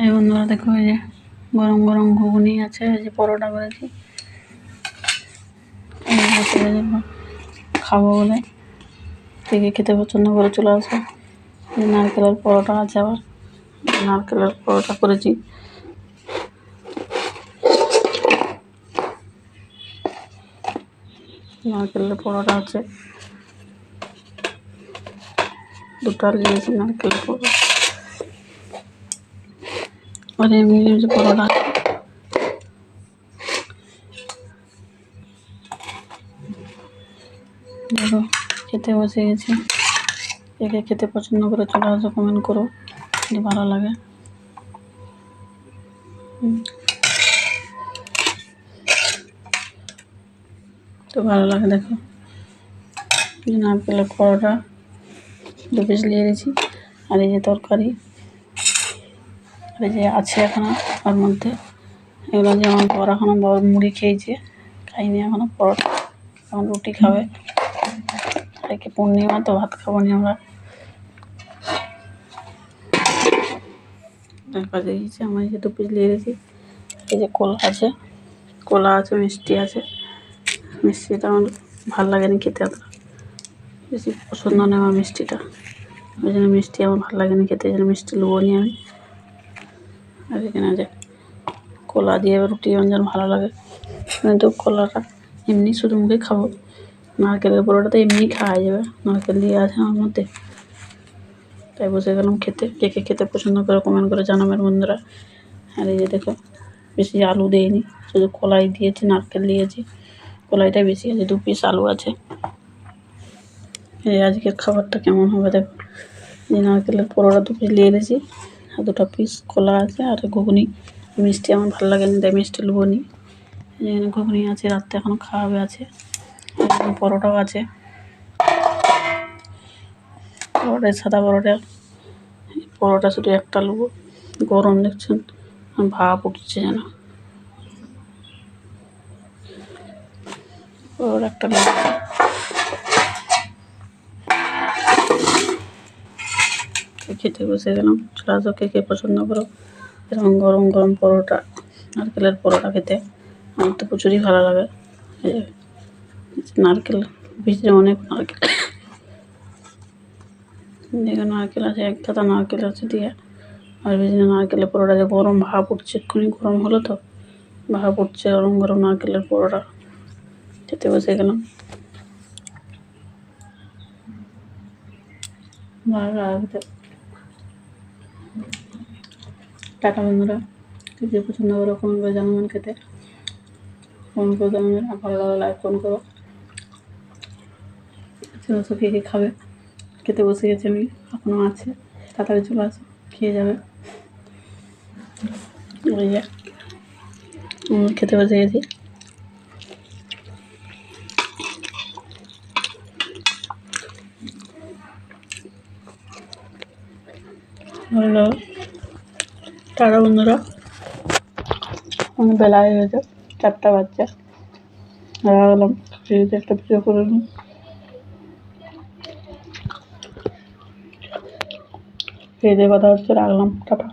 এই বন্ধুরা দেখো, এই যে গরম গরম ঘুগনি আছে, এই যে পরোটা করেছি খাবো বলে। থেকে খেতে পছন্দ করে চলে আসো। নারকেলের পরোটা আছে, আবার নারকেলের পরোটা করেছি। নারকেলের পরোটা আছে, দুটো নিয়েছি নারকেলের পরোটা। আর এমনি যে পরোটা দেখো খেতে বসে গেছি। একে খেতে পছন্দ করে চলে আসো, কমেন্ট করো যদি ভালো লাগে। তো ভালো লাগে দেখো, নারকেলের পরোটা 2 পিস নিয়ে গেছি। আর এই যে তরকারি, আর এই যে আছে এখনো তার মধ্যে। এগুলো যে আমার বর এখনো মুড়ি খেয়েছে, খাইনি এখনো পরোটা, এখন রুটি খাবে। আজকে পূর্ণিমা তো ভাত খাবো নি আমরা। কাজে গিয়েছি, আমার এই যে 2 পিস নিয়ে গেছি। এই যে কলা আছে, মিষ্টি আছে। মিষ্টিটা আমার ভালো লাগেনি খেতে, অতটা বেশি পছন্দ নেই আমার মিষ্টিটা। ওই জন্য মিষ্টি আমার ভালো লাগেনি খেতে, এই জন্য মিষ্টি নেবো নি আমি। আর এখানে যে কলা দিয়ে রুটি যেন ভালো লাগে, কিন্তু কলাটা এমনি শুধু মুখে খাবো। নারকেলের পরোটা তো এমনি খাওয়া যাবে, নারকেল দিয়ে আছে আমার মধ্যে। তাই বসে গেলাম খেতে। কে কে খেতে পছন্দ করে কমেন্ট করে জানাবেন বন্ধুরা। আর এই যে দেখো, বেশি আলু দেয়নি, শুধু কলাই দিয়েছি, নারকেল দিয়েছি। কলাইটা বেশি আছে, 2 পিস আলু আছে। এই আজকের খাবারটা কেমন হবে দেখো। এই নারকেলের পরোটা 2 পিস নিয়ে এনেছি, আর 2টা পিস কলা আছে, আর ঘুগনি। মিষ্টি আমার ভালো লাগেনি, তাই মিষ্টি নেবো নি। এখানে ঘুগনি আছে, রাত্রে এখনো খাওয়াবে আছে। পরোটাও আছে, পরোটা সাদা পরোটা। পরোটা শুধু একটা নেবো, গরম দেখছেন ভাপ উঠছে যেন। পরোটা একটা নেবো। খেতে বসে গেলাম, চলে আসো কে কে পছন্দ করো এরকম গরম গরম পরোটা, নারকেলের পরোটা খেতে। আমার তো প্রচুরই ভালো লাগে। নারকেল ভিতরে অনেক নারকেল, যেখানে নারকেল আছে, এক গাদা নারকেল আছে দিয়ে। আর ভিতরে নারকেলের পরোটা যে গরম ভাপ উঠছে, এক্ষুনি গরম হলো তো, ভাপ উঠছে গরম গরম নারকেলের পরোটা। খেতে বসে গেলাম। ভালো লাগে। টাটা বন্ধুরা, কে পছন্দ করো কমেন্ট করে জানাবেন খেতে। কমেন্ট করে জানাবেন, আর ভালো লাগলে লাইক ফোন করো। চলে আসো কে কে খাবে। খেতে বসে গেছি আমি, এখনো আছে, তাড়াতাড়ি চলে আসো, খেয়ে যাবে। ওই যে খেতে বসে গেছি। হলো টাটা বন্ধুরা, অনেক বেলা হয়ে গেছে, 4টা বাজছে। রাখলাম, ফ্রিজে একটা ভিডিও করে নিই। ফ্রিজে কথা হচ্ছে, রাখলাম, টাটা।